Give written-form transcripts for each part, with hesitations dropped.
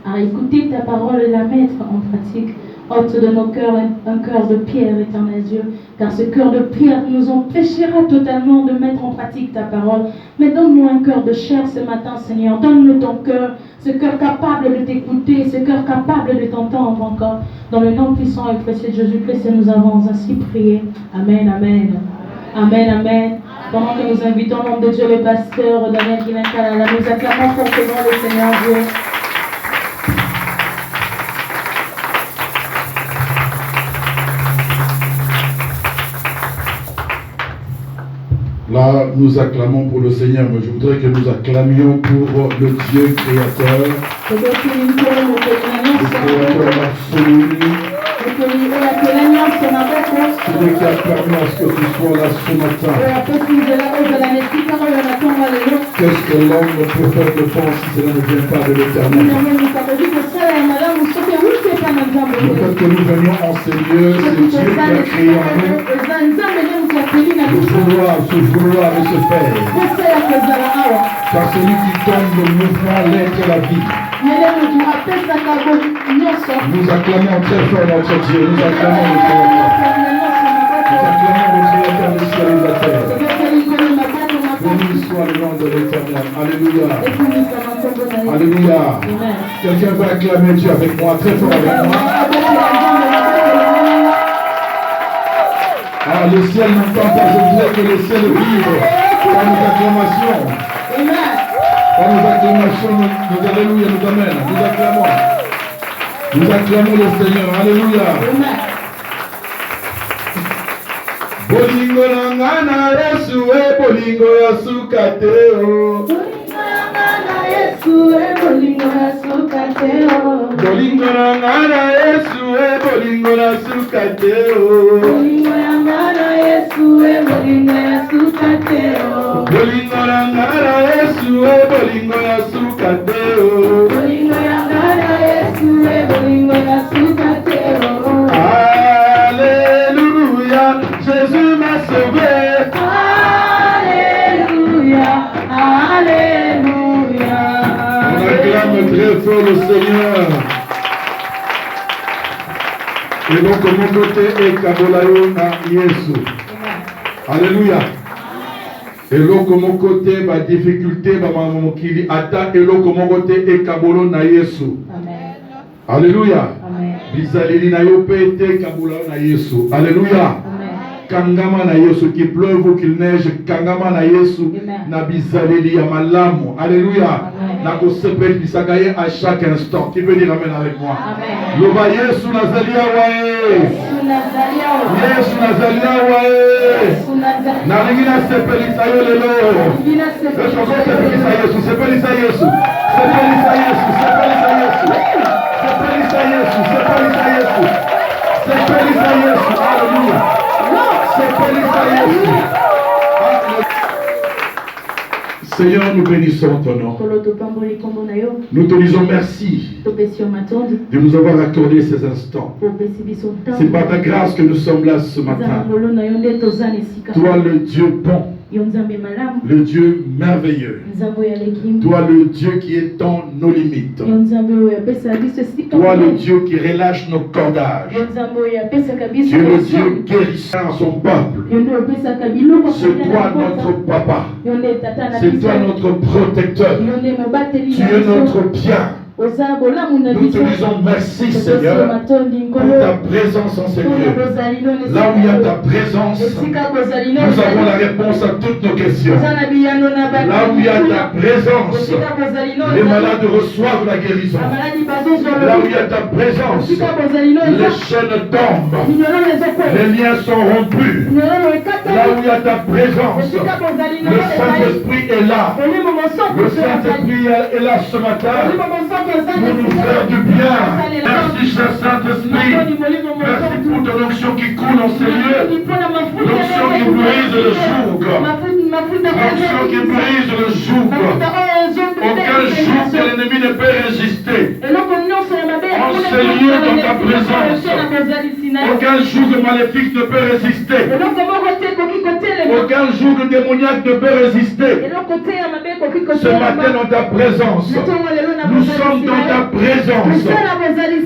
à écouter ta parole et la mettre en pratique. Ôte de nos cœurs un cœur de pierre, éternel Dieu, car ce cœur de pierre nous empêchera totalement de mettre en pratique ta parole. Mais donne-nous un cœur de chair ce matin, Seigneur. Donne-nous ton cœur, ce cœur capable de t'écouter, ce cœur capable de t'entendre encore. Dans le nom puissant et précieux de Jésus-Christ, nous avons ainsi prié. Amen, amen. Amen, amen. Pendant que nous invitons l'homme de Dieu, le pasteur Daniel Kimenkalala, nous acclamons fortement le Seigneur Dieu. Là, nous acclamons pour le Seigneur, mais je voudrais que nous acclamions pour le Dieu créateur, le créateur absolu, celui qui a permis à ce que tu sois là ce matin. Qu'est-ce que l'homme ne peut faire de bon si cela ne vient pas de l'Éternel? Le fait que nous venions en ces lieux, c'est Dieu qui a créé en nous ce vouloir et ce faire. Car celui qui donne le mouvement, l'être et la vie. Nous acclamons très fort notre Dieu, nous acclamons le Créateur. Nous acclamons le Créateur du ciel et de la terre. Béni soit le nom de l'Éternel. Alléluia. Alléluia. Quelqu'un va acclamer Dieu avec moi, très fort avec moi. Ah, le ciel n'entend pas, je voudrais que le ciel vive par nos acclamations. Par nos acclamations, nos alléluia, nous amène. Nous acclamons. Nous acclamons le Seigneur. Alléluia. Bolingo nangana Yesu bolingo ya sukateo. Bolingo nangana Yesu bolingo ya sukateo. Bolingo nangana Yesu bolingo ya sukateo. Bolingo nangana Yesu bolingo ya sukateo. Bolingo nangana Yesu bolingo ya sukateo. Alléluia, Jésus m'a sauvé. Alléluia, alléluia. On acclame très fort le Seigneur. Et donc, mon côté est Kabolayo na Yesu. Alléluia. Et donc, mon côté, ma difficulté, ma mamokili, ata, et donc, mon côté est Kabolo na Yesu. Alléluia. Bizaleli na yo pete Kabolayo na Yesu. Alléluia. Kangama na Yesu, qu'il pleuve ou qu'il neige, kangama na Yesu, na bizaleli ya malamu. Alléluia. Na kosepeli bisakaye à chaque instant. Qui peut dire amen avec moi? Loba Yesu nazalia wae. Yesu nazalia wae. Na lingina sepeli sayo lelo. Est-ce qu'on sepeli sa Yesu? Sepeli sa Yesu. Sepeli sa Yesu. Sepeli sa Yesu. Sepeli sa Yesu. Sepeli sa Yesu. Sepeli sa Yesu. Alléluia. Sepeli sa Yesu. Seigneur, nous bénissons ton nom. Nous te disons merci de nous avoir accordé ces instants. C'est par ta grâce que nous sommes là ce matin. Toi, le Dieu bon, le Dieu merveilleux, toi, le Dieu qui étend nos limites, toi, le Dieu qui relâche nos cordages, tu es le Dieu guérissant à son peuple. C'est toi notre papa. C'est toi notre protecteur. Tu es notre bien. Nous te disons merci Seigneur pour ta présence en ces lieux. Là où il y a ta présence, nous avons la réponse à toutes nos questions. Là où il y a ta présence, les malades reçoivent la guérison. Là où il y a ta présence, les chaînes tombent, les liens sont rompus. Là où il y a ta présence, le Saint-Esprit est là. Le Saint-Esprit est là ce matin pour nous faire du bien. Merci cher Saint-Esprit. Merci pour ton onction qui coule en ces lieux. L'onction qui brise le joug. L'onction qui brise le joug. Aucun joug que l'ennemi ne peut résister. En ces lieux dans ta présence. Aucun joug maléfique ne peut résister. Aucun joug démoniaque ne peut résister. Ce matin dans ta présence, nous sommes sommes dans ta présence.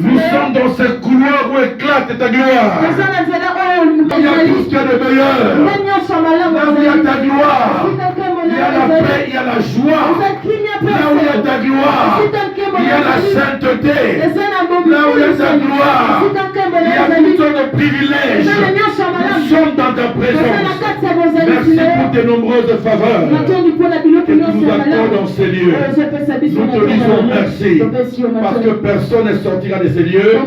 Nous sommes dans ce couloir où éclate ta gloire. Il y a tout ce qu'il y a de meilleur. Là où il y a ta gloire, il y a la paix, il y a la joie. Là où il y a ta gloire, il y a la sainteté. Là où il y a ta gloire, il y a toutes sortes de privilèges. Nous sommes dans ta présence. Merci pour tes nombreuses faveurs que tu nous accordes dans ces lieux. Nous te disons merci parce que personne ne sortira de ces lieux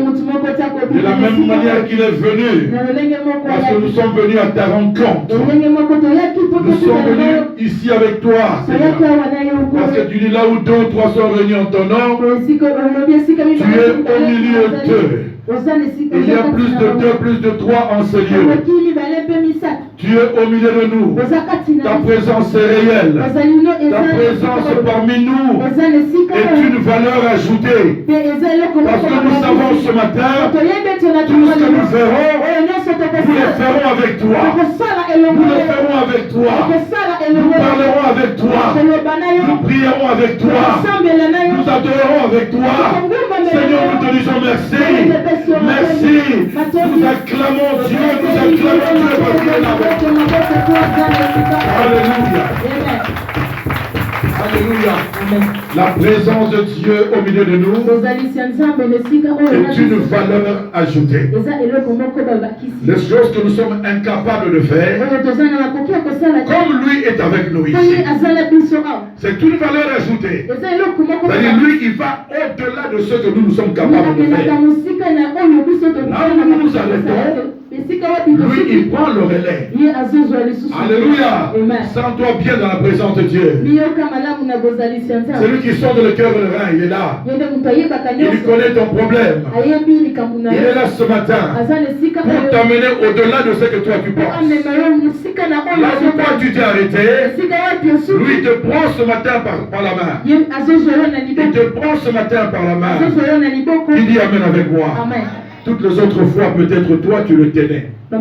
de la même manière qu'il est venu. Parce que nous sommes venus à ta rencontre. Nous sommes venus ici avec toi, Seigneur. Parce que tu dis là où 2 ou 3 sont réunis en ton nom, tu es au milieu d'eux. Il y a plus de 2, plus de 3 en ce lieu. Tu es au milieu de nous. Ta présence est réelle. Ta présence parmi nous est une valeur ajoutée. Parce que nous savons ce matin, tout ce que nous ferons, nous le ferons avec toi. Nous le ferons avec toi. Nous parlerons avec toi. Nous prierons avec toi. Nous adorerons avec toi. Seigneur, nous te disons merci. Merci. Nous acclamons Dieu. Nous acclamons Dieu parce qu'il est là. Alléluia. Alléluia. La présence de Dieu au milieu de nous est une valeur ajoutée. Les choses que nous sommes incapables de faire, comme lui est avec nous ici, c'est une valeur ajoutée. C'est-à-dire lui, il va au-delà de ce que nous sommes capables de faire. Là où nous nous arrêtons, lui, il prend le relais. Alléluia. Sens-toi bien dans la présence de Dieu. Celui qui sort de le cœur et le rein, il est là. Il connaît ton problème. Il est là ce matin pour t'amener au-delà de ce que toi tu penses. Là où toi tu t'es arrêté, lui te prend ce matin par la main. Il te prend ce matin par la main. Il dit Amen avec moi. Toutes les autres fois, peut-être toi, tu le tenais. Quand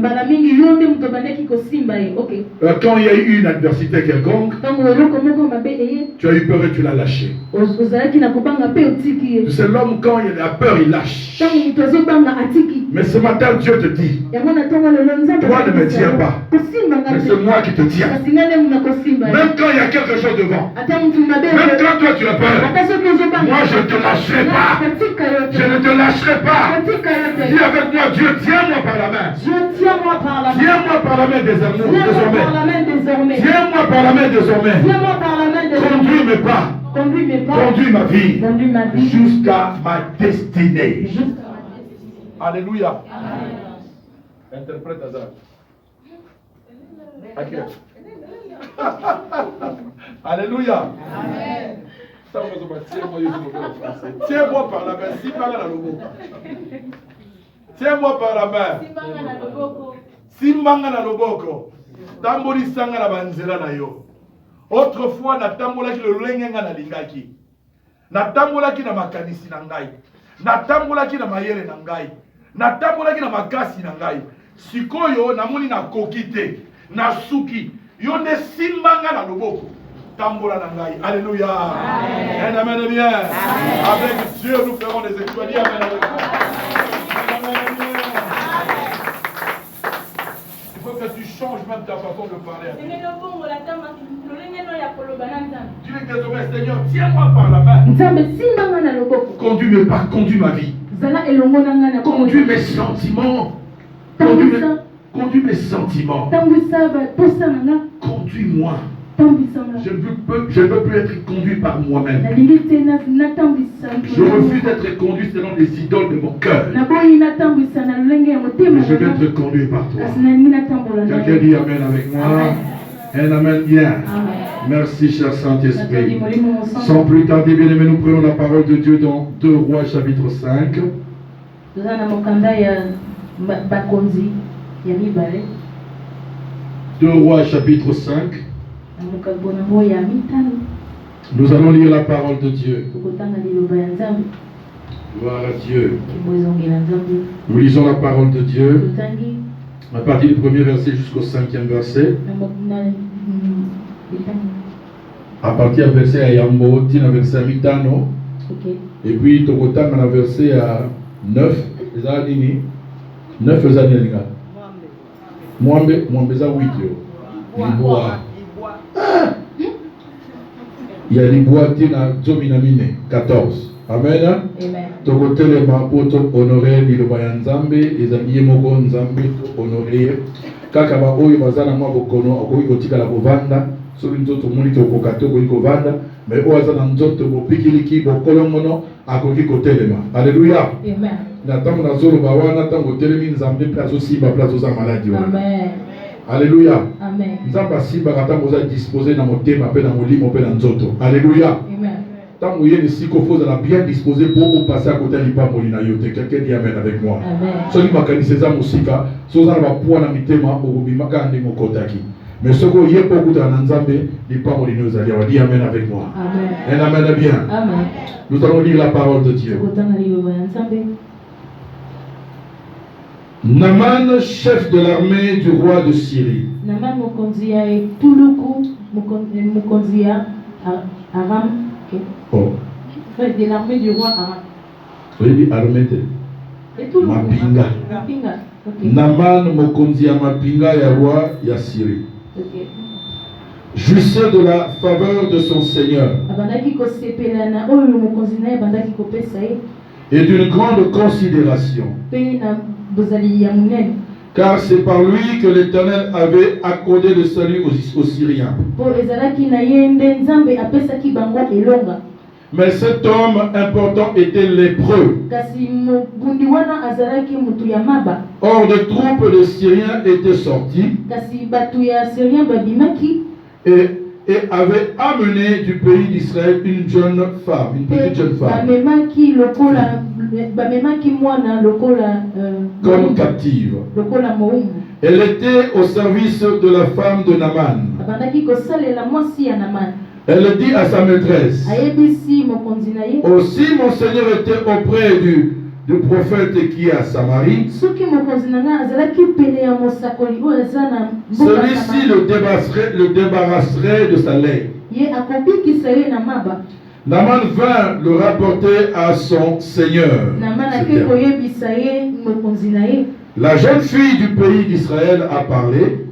il y a eu une adversité quelconque, tu as eu peur et tu l'as lâché. C'est l'homme, quand il a peur, il lâche. Mais ce matin, Dieu te dit, toi ne me tiens pas, mais c'est moi qui te tiens. Même quand il y a quelque chose devant, même quand toi tu as peur, moi je ne te lâcherai pas. Je ne te lâcherai pas. Dis avec moi, Dieu, tiens-moi par la main. Tiens-moi par la main. Tiens-moi par la main désormais. Tiens-moi par la main désormais. Conduis mes pas. Conduis ma vie. Jusqu'à ma destinée. Alléluia. Interprète Azar. Alléluia. Tiens-moi par la main. Tiens-moi par la main. Simbanga na loboko. Tamboli sanga na banzela na yo. Autrefois na tambola ki lolenge nga na lingaki. Na tambola ki na makanisi na ngai. Na tambola ki na mayele na ngai. Na tambola ki na makasi na ngai. Sikoyo namoni na kokite, na suki. Yo ne simbanga na loboko. Tambola na ngai. Alléluia. Amen. Amen. Bien. Avec Dieu nous ferons des exploits. Amen. Il faut que tu changes même ta façon de parler. Tu dis désormais, Seigneur, tiens-moi par la main. Conduis mes pas, conduis ma vie. Conduis mes sentiments. Conduis mes sentiments. Conduis-moi. Je ne veux plus être conduit par moi-même. Je refuse d'être conduit selon les idoles de mon cœur. Je veux être conduit par toi. Quelqu'un dit Amen avec moi. Un Amen bien. Merci, cher Saint-Esprit. Sans plus tarder, bien-aimés, nous prenons la parole de Dieu dans 2 Rois chapitre 5. 2 Rois chapitre 5. Nous allons lire la parole de Dieu. Gloire à Dieu. Nous lisons la parole de Dieu à partir du premier verset jusqu'au 5e verset. À partir du verset Ayambo, tina verset Mitano. Et puis, tu as un verset à 9. 9 années. Moi, ça 8. Il y a des bois qui sont 14. Amen. Tu as honoré le Nzambe, et amis moko Nzambe honoré. Kaka ba oyo bazana mwa bokono akoki kotikala kovanda soki nzoto moni tokoka te okoki kovanda mais oyo aza na nzoto bopikiliki bokolongono akoki kotelema. Alléluia. Amen. Na ntango nazoloba wana ntango otelemi Nzambe mpe azosimba mpe azoza maladi wana. Amen. Alléluia. Amen. Nzambe asimbaka ntango oza disposé na motema mpe na molimo mpe na nzoto. Alléluia. Amen. Tant que vous êtes bien disposé pour passer à côté de l'Ipamolina, quelqu'un dit Amen avec moi. Amen. Ce qui m'a dit c'est ça, musica, ce qui m'a dit c'est ça, mais ce que j'ai beaucoup de Nzambe, l'Ipamolina, vous allez dire Amen avec moi. Amen. Et Amen bien. Amen. Nous allons lire la parole de Dieu. Naman, chef de l'armée du roi de Syrie. Naman Mokonzia et tout le coup, Mokonzia, Aram. Oh. De l'armée du roi Aram. Oui, armée de Mapinga. Mapinga. Okay. Naman Mokonzia Mapinga ya roi ya Syrie. Okay. Jouissait de la faveur de son Seigneur et d'une grande considération. Car c'est par lui que l'Éternel avait accordé le salut aux Syriens. Mais cet homme important était lépreux. Or, des troupes de Syriens étaient sorties et avaient amené du pays d'Israël une jeune femme, une petite jeune femme, comme captive. Elle était au service de la femme de Naman. Elle dit à sa maîtresse, aussi mon Seigneur était auprès du prophète qui est à Samarie. Celui-ci le débarrasserait de sa lèpre. Naman vint le rapporter à son Seigneur. La jeune fille du pays d'Israël a parlé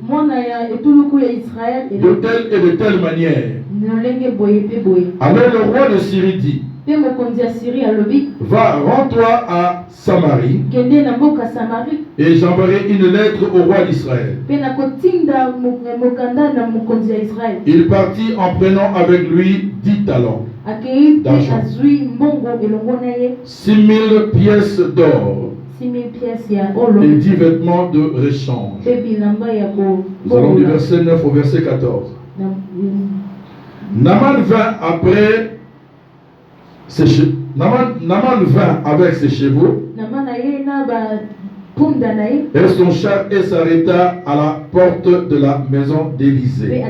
de telle et de telle manière. Alors le roi de Syrie dit, va, rends-toi à Samarie et j'enverrai une lettre au roi d'Israël. Il partit en prenant avec lui 10 talents d'argent, 6000 pièces d'or et 10 vêtements de rechange. Nous allons du verset 9 au verset 14. Naman vint avec ses chevaux et son char et s'arrêta à la porte de la maison d'Élisée.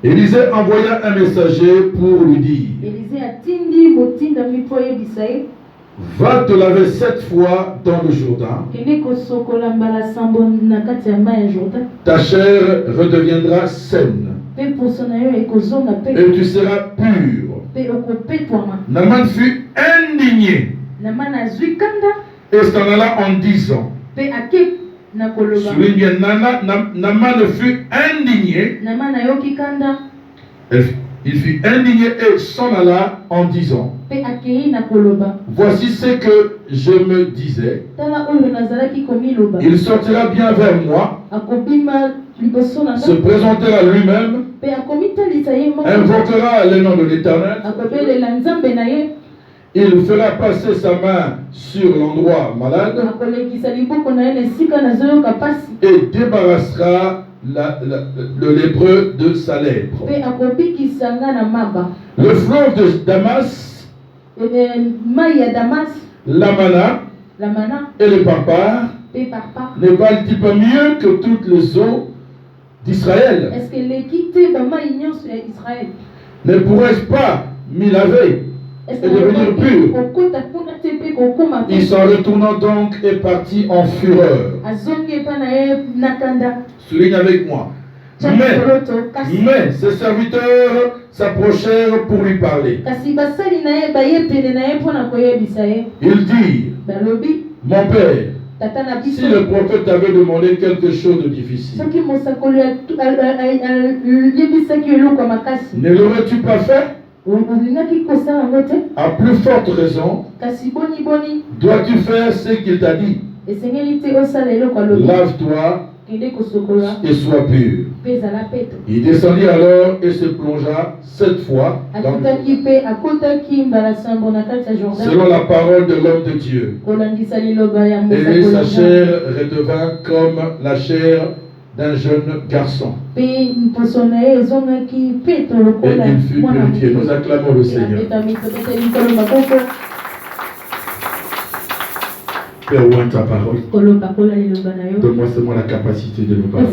Élisée envoya un messager pour lui dire, va te laver 7 fois dans le Jourdain. Ta chair redeviendra saine et tu seras pur. Naman fut indigné et s'en alla en disant. Souligne bien, Naman fut indigné. Il fut indigné et s'en alla en disant, voici ce que je me disais, il sortira bien vers moi, se présentera lui-même, invoquera le nom de l'Éternel, il fera passer sa main sur l'endroit malade et débarrassera le lépreux de sa lèpre. Le fleuve de Damas, l'Amana et le Parpar ne valent-ils pas mieux que toutes les eaux d'Israël? Ne pourrais-je pas m'y laver et devenir pur? Il s'en retournant donc est parti en fureur. Souligne avec moi. Mais ses serviteurs s'approchèrent pour lui parler. Il dit, mon père, si le prophète avait demandé quelque chose de difficile, ne l'aurais-tu pas fait? À plus forte raison, dois-tu faire ce qu'il t'a dit? Lave-toi et sois pur. Il descendit alors et se plongea 7 fois dans l'eau, selon la parole de l'homme de Dieu. Et sa chair redevint comme la chair d'un jeune garçon. Et il fut purifié. Nous acclamons le Seigneur. Père, ouvre ta parole. Donne-moi seulement la capacité de nous parler.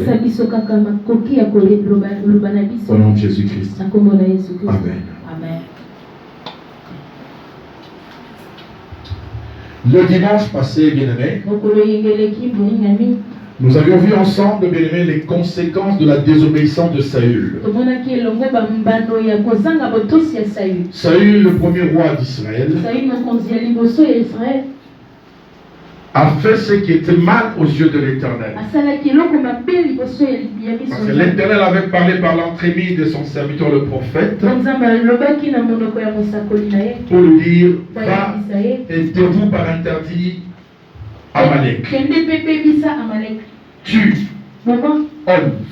Au nom de Jésus-Christ. Amen. Le dimanche passé, bien-aimé, nous avions vu ensemble, bien-aimé, les conséquences de la désobéissance de Saül. Saül, le premier roi d'Israël, a fait ce qui était mal aux yeux de l'Éternel. Parce que l'Éternel avait parlé par l'entremise de son serviteur le prophète pour lui dire, va et dévoue par interdit Amalek. Tue, homme,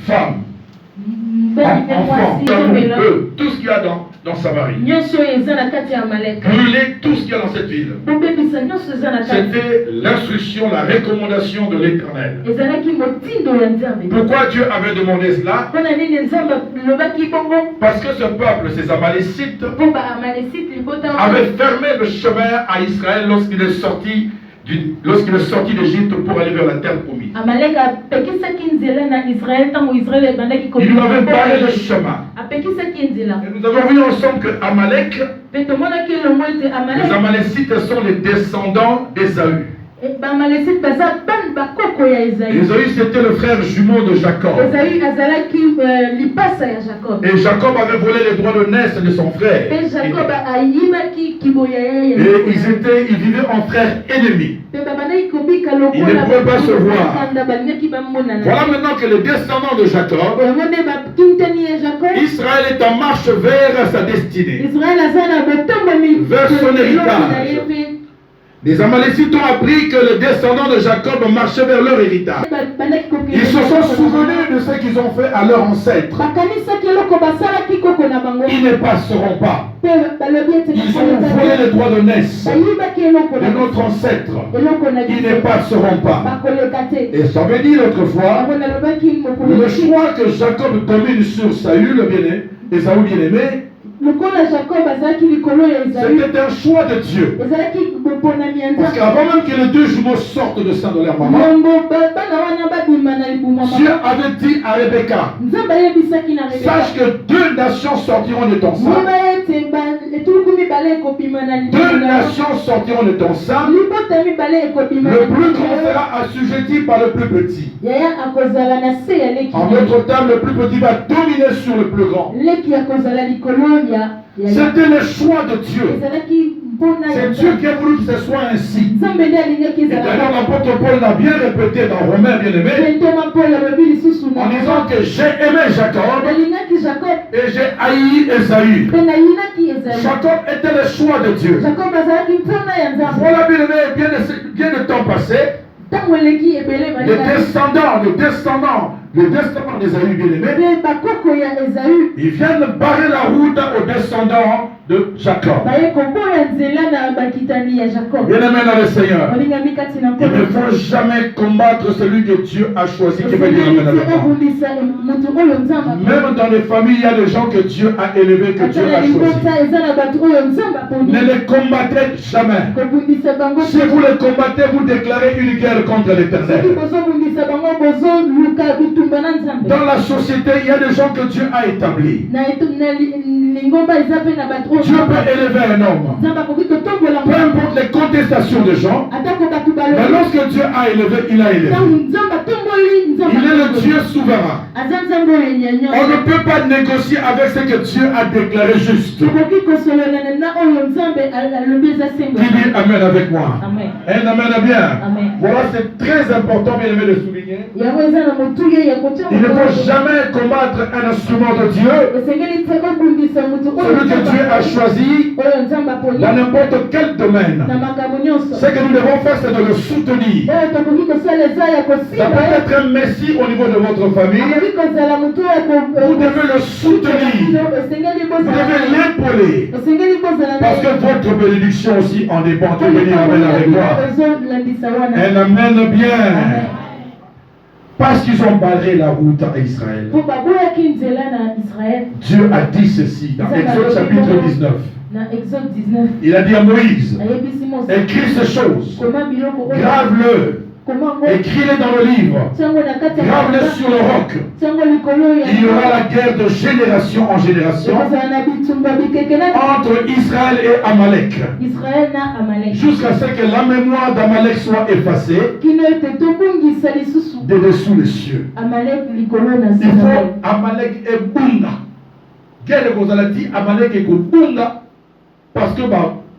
femme, enfant, tout ce qu'il y a dans Samarie. Brûler tout ce qu'il y a dans cette ville. C'était l'instruction, la recommandation de l'Éternel. Pourquoi Dieu avait demandé cela? Parce que ce peuple, ces Amalécites, avait fermé le chemin à Israël lorsqu'il est sorti d'Égypte pour aller vers la terre promise. Il lui avait barré le chemin. Et nous avons vu ensemble que Amalek, les Amalécites sont les descendants d'Ésaü. Ésaü, c'était le frère jumeau de Jacob. Et Jacob avait volé les droits de naissance de son frère. Et ils vivaient en frères ennemis. Ils ne pouvaient pas se voir. Voilà maintenant que le descendant de Jacob, Israël est en marche vers sa destinée, vers son héritage. Les Amalécites ont appris que les descendants de Jacob marchaient vers leur héritage. Ils se sont souvenus de ce qu'ils ont fait à leurs ancêtres. Ils ne passeront pas. Ils ont volé les droits de naissance de notre ancêtre. Ils ne passeront pas. Et ça veut dire autrefois, le choix que Jacob domine sur Saül, bien-aimé, Ésaü bien-aimé, c'était un choix de Dieu. Parce qu'avant même que les deux jumeaux sortent de sein de leur maman, Dieu avait dit à Rebecca, sache que 2 nations sortiront de ton sein. 2 nations sortiront de ton sein. Le plus grand sera assujetti par le plus petit. En d'autres termes, le plus petit va dominer sur le plus grand. C'était le choix de Dieu. C'est Dieu qui a voulu que ce soit ainsi. Et d'ailleurs, l'apôtre Paul l'a bien répété dans Romains, bien-aimé, en disant que j'ai aimé Jacob et j'ai haï Ésaü. Jacob était le choix de Dieu. Voilà, bien-aimé, bien de temps passé, les descendants d'Ésaü, bien-aimé, ils viennent barrer la route aux descendants de Jacob. Bien-aimé dans le Seigneur, il ne faut jamais combattre celui que Dieu a choisi. Qui veut dire même dans les familles, il y a des gens que Dieu a élevés, que Dieu a choisis. Ne les combattez jamais. Si vous les combattez, vous déclarez une guerre contre l'Éternel. Dans la société, il y a des gens que Dieu a établis. Dieu peut élever un homme. Peu importe les conditions contestation des gens. Mais lorsque Dieu a élevé, il a élevé. Il est le Dieu souverain. On ne peut pas négocier avec ce que Dieu a déclaré juste. Qui dit Amen avec moi? Amen. Un Amen bien. Amen. Voilà, c'est très important, bien aimé, de souligner. Il ne faut jamais combattre un instrument de Dieu. Celui que Dieu a choisi dans n'importe quel domaine. Ce que nous devons faire, c'est de le soutenir. Ça peut être un messie au niveau de votre famille. Vous devez le soutenir. Vous devez l'épauler. Parce que votre bénédiction aussi en dépend. Tu veux dire Amen avec moi. Un Amen bien. Parce qu'ils ont barré la route à Israël. Dieu a dit ceci dans Exode chapitre 19. Il a dit à Moïse, écris ces choses, grave-le, écris-les dans le livre, grave-les sur le roc. Il y aura la guerre de génération en génération entre Israël et Amalek, jusqu'à ce que la mémoire d'Amalek soit effacée de dessous les cieux. Il faut Amalek et Bunga. Guerre de Gozalati, Amalek et Bunga. Parce que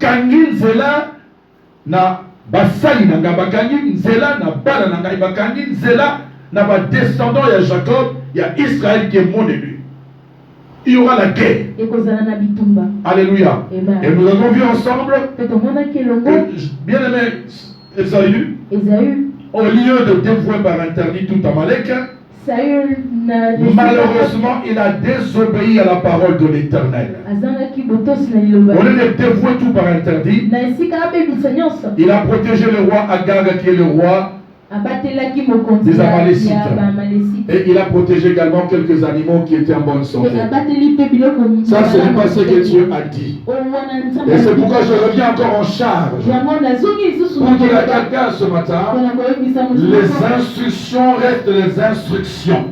Kangin Zela na basali nanga bakangi Zela na bala nanga bakangi Zela na ba descendant ya Jacob, il y a Israël qui est mon élu. Il y aura la guerre. Alléluia. Et nous avons vu ensemble que bien aimé Esaü, au lieu de dévouer par interdit tout Amalek, malheureusement, il a désobéi à la parole de l'Éternel. Au lieu de dévouer tout par interdit, il a protégé le roi Agag, qui est le roi des Amalécites. Et il a protégé également quelques animaux qui étaient en bonne santé. Ça, ce n'est pas ce que Dieu a dit. Et c'est pourquoi je reviens encore en charge pour dire à quelqu'un ce matin, les instructions restent les instructions.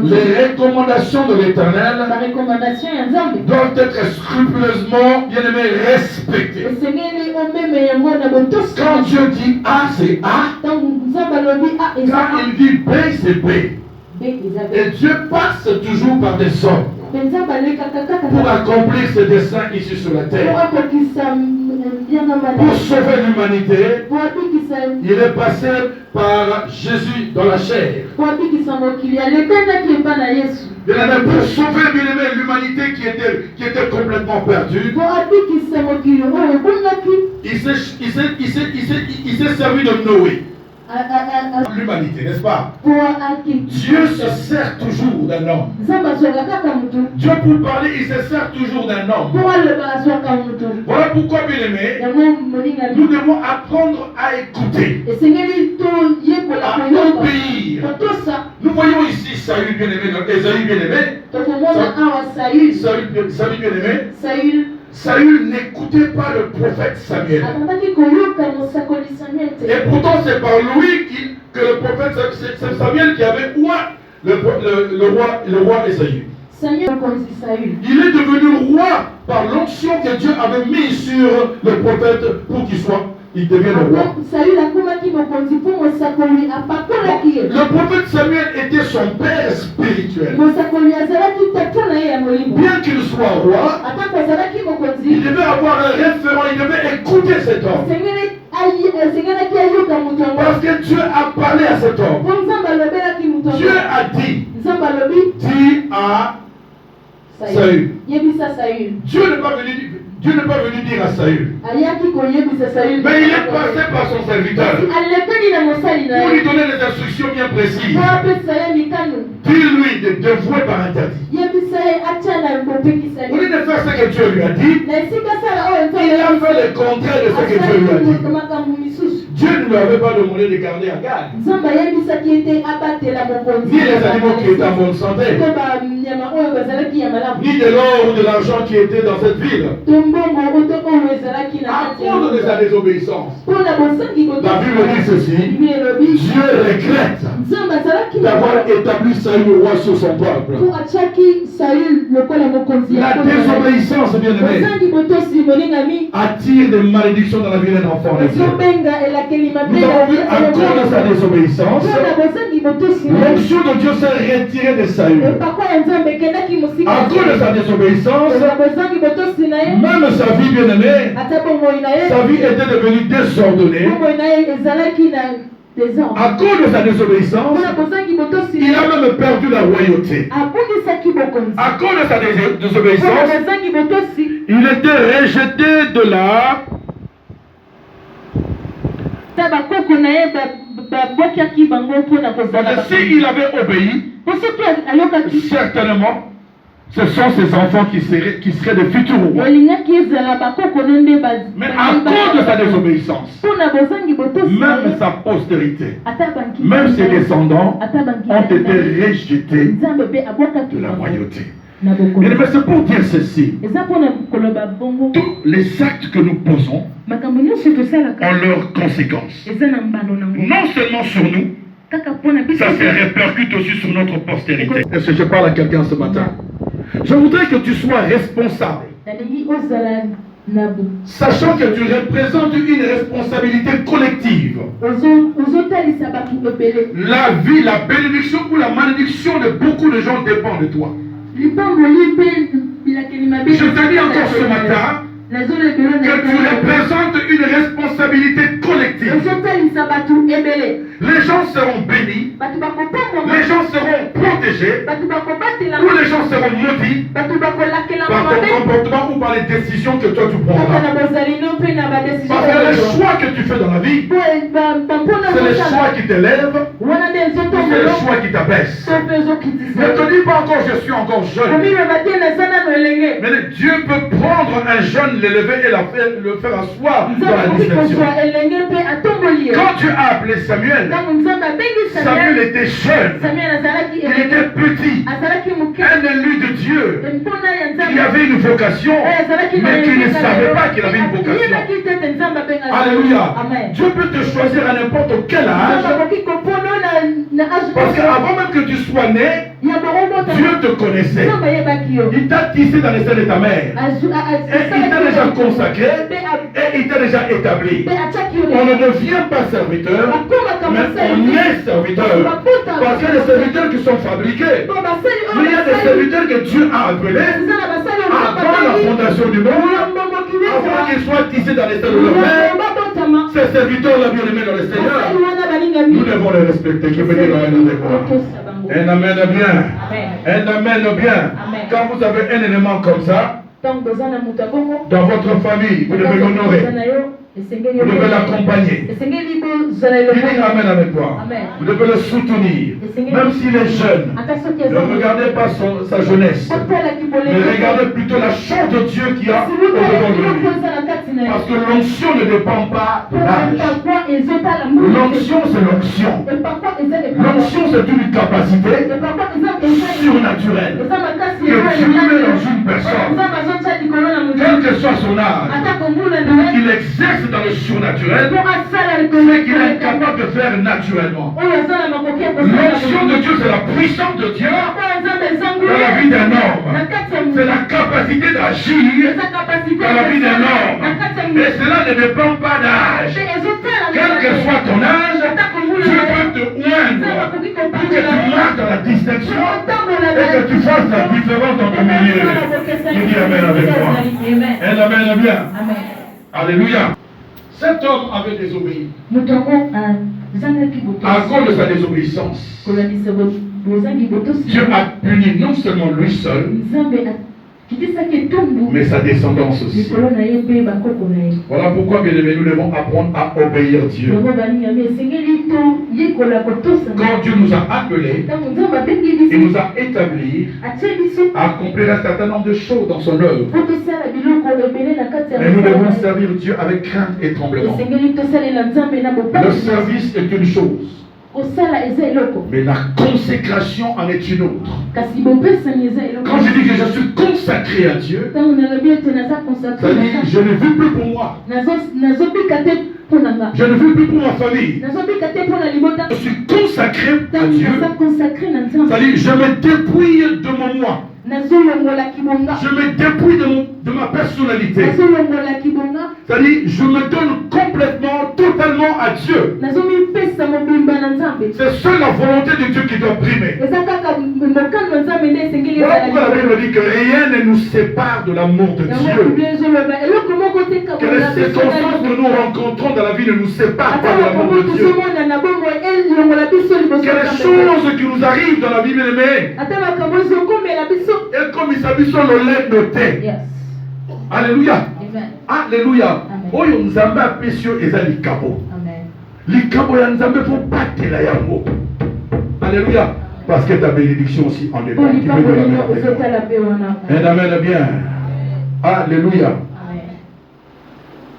Les recommandations de l'Éternel doivent être scrupuleusement, bien aimé, respectées. Quand Dieu dit A, c'est A. Quand il dit B, c'est B. Et Dieu passe toujours par des hommes pour accomplir ses desseins ici sur la terre. Pour sauver l'humanité, il est passé par Jésus dans la chair. Pour sauver l'humanité qui était complètement perdue, il s'est servi de Noé. L'humanité, n'est-ce pas? Dieu se sert toujours d'un homme. Dieu pour parler, il se sert toujours d'un homme. Voilà pourquoi, bien aimé, nous devons apprendre à écouter, à obéir. Nous voyons ici Saül bien aimé, Esaü bien aimé. Saül bien aimé. Saül n'écoutait pas le prophète Samuel. Et pourtant c'est par lui que le prophète Samuel qui avait le roi Esaü. Il est devenu roi par l'onction que Dieu avait mise sur le prophète pour qu'il devienne le roi. Le prophète Samuel était son père spirituel. Bien qu'il soit roi, il devait avoir un référent, il devait écouter cet homme. Parce que Dieu a parlé à cet homme. Dieu a dit, dis à Saül. Dieu n'est pas venu dire à Saül. Mais il est passé par son serviteur pour lui donner des instructions bien précises. Dis-lui de dévouer par interdit. Au lieu de faire ce que Dieu lui a dit, il a fait le contraire de ce que Dieu lui a dit. Dieu ne lui avait pas demandé de garder Agag, ni les animaux qui étaient en bonne santé, ni de l'or ou de l'argent qui était dans cette ville. À cause de sa désobéissance. La Bible dit ceci, Dieu regrette d'avoir établi Saül le roi sur son peuple. La désobéissance, bien aimé, attire des malédictions dans la vie d'un enfant de Dieu. Nous avons vu à cause de sa désobéissance, l'onction de Dieu s'est retirée de Saül. À cause de sa désobéissance, même sa vie, bien aimée, sa vie était devenue désordonnée. À cause de sa désobéissance, il a même perdu la royauté. À cause de sa désobéissance, il était rejeté de la... S'il avait obéi, certainement, ce sont ses enfants qui seraient des futurs rois. Mais à cause de sa désobéissance, même sa postérité, même ses descendants ont été rejetés de la royauté. Mais c'est pour dire ceci. Tous les actes que nous posons ont leurs conséquences. Non seulement sur nous, ça se répercute aussi sur notre postérité. Est-ce que je parle à quelqu'un ce matin? Je voudrais que tu sois responsable, sachant que tu représentes une responsabilité collective. La vie, la bénédiction ou la malédiction de beaucoup de gens dépend de toi. Je te dis encore ce matin que tu représentes une responsabilité collective. Les gens seront bénis, les gens seront protégés, ou les gens seront maudits par ton comportement ou par les décisions que toi tu prendras. Parce que les choix que tu fais dans la vie, c'est les choix qui t'élèvent ou c'est les choix qui t'abaissent. Ne te dis pas encore je suis encore jeune. Mais Dieu peut prendre un jeune, l'élever et le faire asseoir dans la distinction. Quand tu as appelé Samuel, Samuel était jeune, il était petit, un élu de Dieu qui avait une vocation, mais qui ne savait pas qu'il avait une vocation. Alléluia. Dieu peut te choisir à n'importe quel âge, parce qu'avant même que tu sois né, Dieu te connaissait. Il t'a tissé dans les seins de ta mère. Et il t'a déjà consacré et il t'a déjà établi. On ne devient pas serviteur, mais on est serviteur. Parce qu'il y a des serviteurs qui sont fabriqués. Mais il y a des serviteurs que Dieu a appelés avant la fondation du monde, avant qu'ils soient tissés dans les seins de leur mère. Ces serviteurs-là, bien aimés dans le Seigneur, nous devons les respecter. Je veux dire amen avec moi. Un amen bien. Un amen bien. Quand vous avez un élément comme ça, dans votre famille, vous devez l'honorer. Vous devez l'accompagner. Dites amen avec moi. Vous devez le soutenir. Même s'il est jeune, ne regardez pas sa jeunesse. Mais regardez plutôt la chance de Dieu qu'il y a au-devant de lui. Parce que l'onction ne dépend pas de l'âge. L'onction, c'est l'onction. L'onction, c'est une capacité surnaturelle que Dieu met dans une personne, quel que soit son âge, qu'il exerce dans le surnaturel, c'est qu'il est capable de faire naturellement. L'onction de Dieu, c'est la puissance de Dieu dans la vie d'un homme. C'est la capacité d'agir dans la vie d'un homme. Et cela ne dépend pas d'âge. Quel que soit ton âge, Dieu peut te oindre pour que tu marches dans la distinction et que tu fasses la différence dans ton milieu. Tu dis amen avec moi. Un amen bien. Alléluia. Cet homme avait désobéi. À cause de sa désobéissance, Dieu a puni non seulement lui seul, mais sa descendance aussi. Voilà pourquoi, bien aimés, nous devons apprendre à obéir Dieu. Quand Dieu nous a appelés, il nous a établis à accomplir un certain nombre de choses dans son œuvre. Mais nous devons servir Dieu avec crainte et tremblement. Le service est une chose, mais la consécration en est une autre. Quand je dis que je suis consacré à Dieu, ça dit je ne vis plus pour moi, Je ne vis plus pour ma famille. Je suis consacré à Dieu. C'est-à-dire, je me dépouille de mon moi. Je me dépouille de ma personnalité. C'est-à-dire, je me donne complètement, totalement à Dieu. C'est seule la volonté de Dieu qui doit primer. Voilà pourquoi la Bible dit que rien ne nous sépare de l'amour de Dieu. Que les circonstances que nous rencontrons dans la vie ne nous séparent pas de l'amour de Dieu. Que les choses qui nous arrivent dans la vie, bien aimée, et comme ils s'habillent sur le lait noté. Alléluia. Alléluia. Oyo nzamba pesio eza likabo. Likabo ya nzambe pour battre la yango. Alléluia. Parce que ta bénédiction aussi en dépend. Amen bien. Alléluia.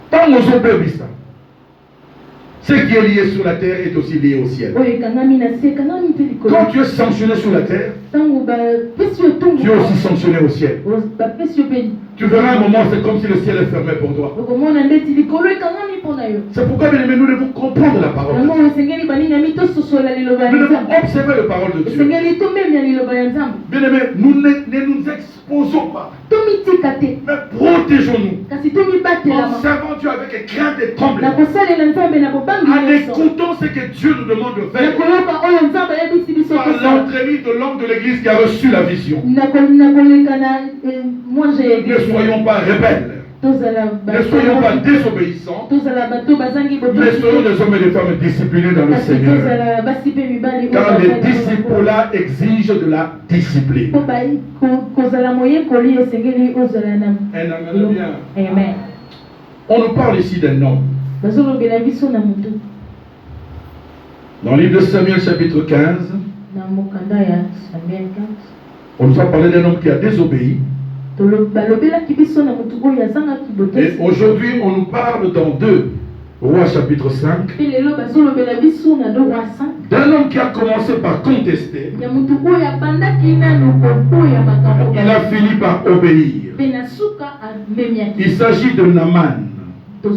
Tant nous sommes ça. Ce qui est lié sur la terre est aussi lié au ciel. Quand tu es sanctionné sur la terre, tu es aussi sanctionné au ciel. Tu verras un moment, c'est comme si le ciel est fermé pour toi. C'est pourquoi, bien aimés, nous devons comprendre la parole de Dieu. Nous devons observer la parole de Dieu. Bien aimés, nous ne nous exposons pas. Mais protégeons-nous. Observons Dieu avec crainte et tremblement. En écoutant ce que Dieu nous demande de faire. Par l'entraînement de l'homme de l'église qui a reçu la vision. Ne soyons pas rebelles. Ne soyons pas désobéissants. Mais soyons des hommes et des femmes disciplinés dans le Seigneur. Car les disciples-là exigent de la discipline. Amen. On nous parle ici d'un homme. Dans le livre de Samuel chapitre 15, on nous a parlé d'un homme qui a désobéi. Et aujourd'hui, on nous parle dans 2 Rois chapitre 5 d'un homme qui a commencé par contester. Il a fini par obéir. Il s'agit de Naaman. On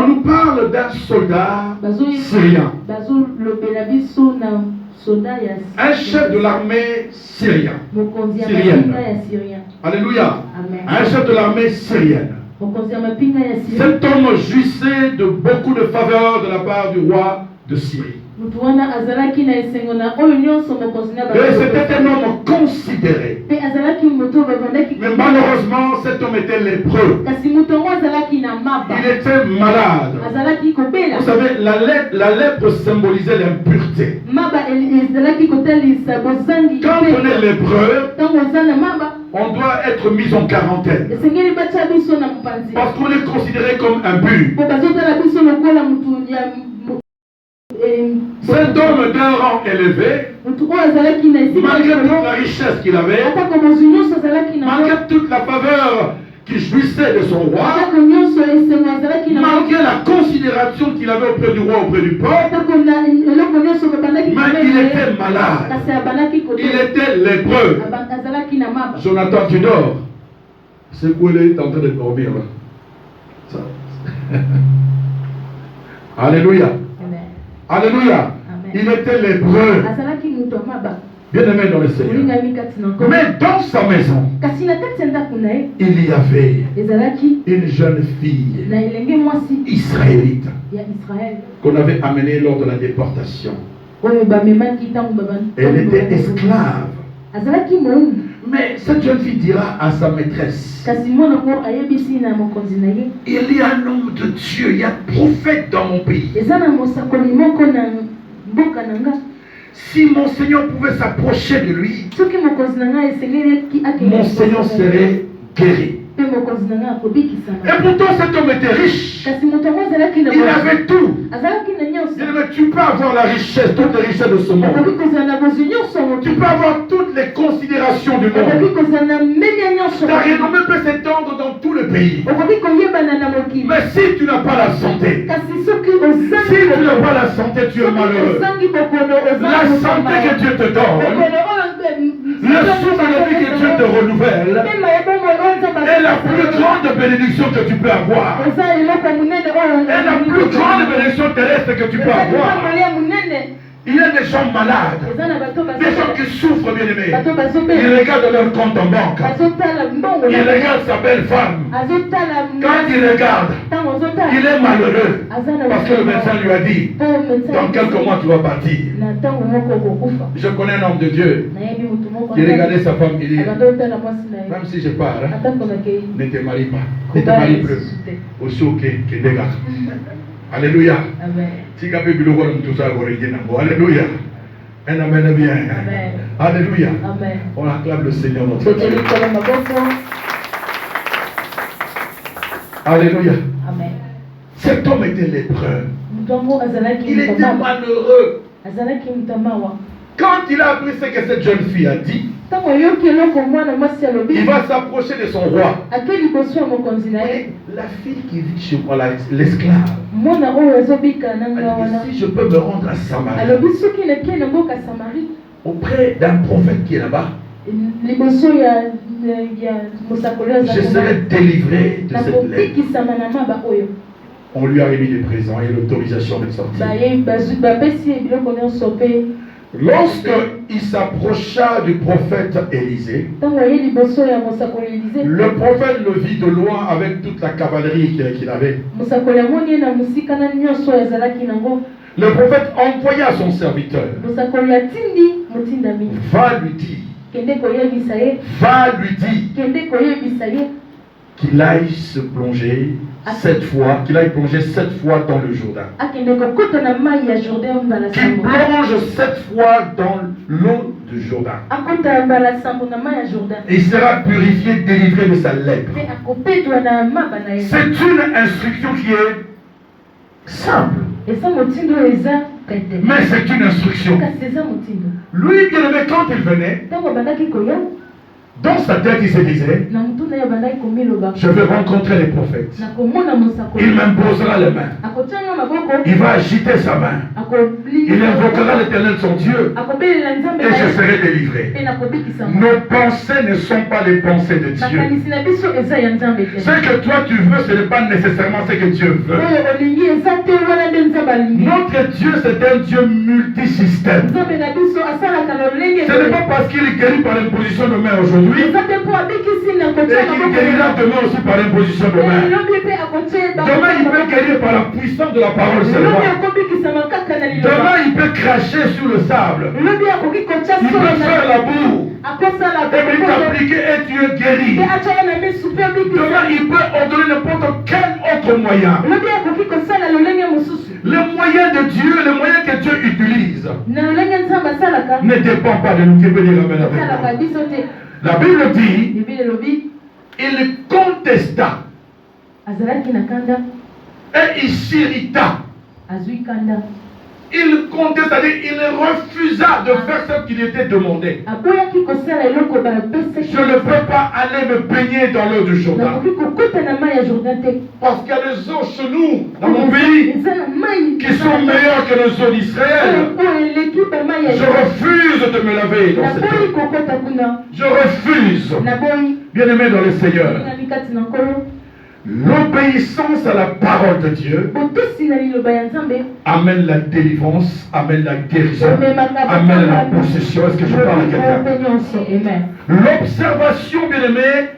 nous parle d'un soldat syrien. Un chef de l'armée syrienne. Alléluia. Un chef de l'armée syrienne. Cet homme jouissait de beaucoup de faveurs de la part du roi de Syrie. Et c'était un homme considéré. Mais malheureusement, cet homme était lépreux. Il était malade. Vous savez, la lèpre symbolisait l'impureté. Quand on est lépreux, on doit être mis en quarantaine. Parce qu'on est considéré comme impur. Cet homme d'un rang élevé, malgré toute la richesse qu'il avait, malgré toute la faveur qu'il jouissait de son roi, malgré la considération qu'il avait auprès du roi, auprès du peuple, mais il était malade. Il était lépreux. Jonathan, tu dors. C'est où il est en train de dormir là. Ça. Alléluia. Alléluia. Il était lépreux. Bien aimé dans le Seigneur. Mais dans sa maison, il y avait une jeune fille israélite qu'on avait amenée lors de la déportation. Elle était esclave. Mais cette jeune fille dira à sa maîtresse, il y a un homme de Dieu, il y a un prophète dans mon pays. Si mon Seigneur pouvait s'approcher de lui, mon Seigneur serait guéri. Et pourtant cet homme était riche. Il avait tout. Mais tu peux avoir la richesse, toutes les richesses de ce monde. Tu peux avoir toutes les considérations du monde. Ta renommée peut s'étendre dans tout le pays. Mais si tu n'as pas la santé, si tu n'as pas la santé, tu es malheureux. La santé que Dieu te donne, Le souffle de vie que Dieu te renouvelle est la plus grande bénédiction que tu peux avoir. Et la plus grande bénédiction terrestre que tu peux avoir. Il y a des gens malades, des gens qui souffrent, bien aimés. Ils regardent leur compte en banque. Ils regardent sa belle femme. Quand il regarde, il est malheureux. Parce que le médecin lui a dit, dans quelques mois tu vas partir. Je connais un homme de Dieu qui regardait sa femme et dit, même si je pars, ne te marie pas. Ne te marie plus. Aussi ok, que des gars. Alléluia. Alléluia. Un amen bien. Alléluia. On acclame le Seigneur notre Dieu. Alléluia. Cet homme était lépreux. Il était malheureux. Quand il a appris ce que cette jeune fille a dit, il va s'approcher de son roi. La fille qui vit chez moi, l'esclave, si je peux me rendre à Samarie, auprès d'un prophète qui est là-bas, je serai délivré de cette lettre. On lui a remis des présents et l'autorisation de sortir. Lorsque il s'approcha du prophète Élisée, le prophète le vit de loin avec toute la cavalerie qu'il avait. Le prophète envoya son serviteur. Va lui dire qu'il aille se plonger 7 fois, qu'il aille plonger 7 fois dans le Jourdain. Qu'il plonge 7 fois dans l'eau du Jourdain. Et il sera purifié, délivré de sa lèpre. C'est une instruction qui est simple. Mais c'est une instruction. Lui, bien aimé, quand il venait, dans sa tête, il se disait, je vais rencontrer les prophètes. Il m'imposera les mains. Il va agiter sa main. Il invoquera l'Éternel son Dieu. Et je serai délivré. Nos pensées ne sont pas les pensées de Dieu. Ce que toi tu veux, ce n'est pas nécessairement ce que Dieu veut. Notre Dieu, c'est un Dieu multisystème. Ce n'est pas parce qu'il guérit par l'imposition de main aujourd'hui. Et qu'il guérira demain aussi par l'imposition de main. Demain, il peut guérir par la puissance de la parole seulement. Demain, il peut cracher sur le sable. Il peut faire la boue. Et t'appliquer et tu es guéri. Demain, il peut ordonner n'importe quel autre moyen. Le moyen de Dieu, le moyen que Dieu utilise, ne dépend pas de nous. Qui peut dire amen avec moi? La Bible dit, il contesta et il s'irrita. Il contesta, c'est-à-dire il refusa de faire ce qu'il était demandé. Je ne peux pas aller me baigner dans l'eau du Jourdain. Parce qu'il y a des eaux chez nous, dans mon pays, qui sont meilleures que les eaux d'Israël. Je refuse de me laver dans cette eau. Je refuse. Bien-aimé dans le Seigneur. L'obéissance à la parole de Dieu amène la délivrance, amène la guérison, amène la possession. Est-ce que je parle à quelqu'un? L'observation, bien-aimé,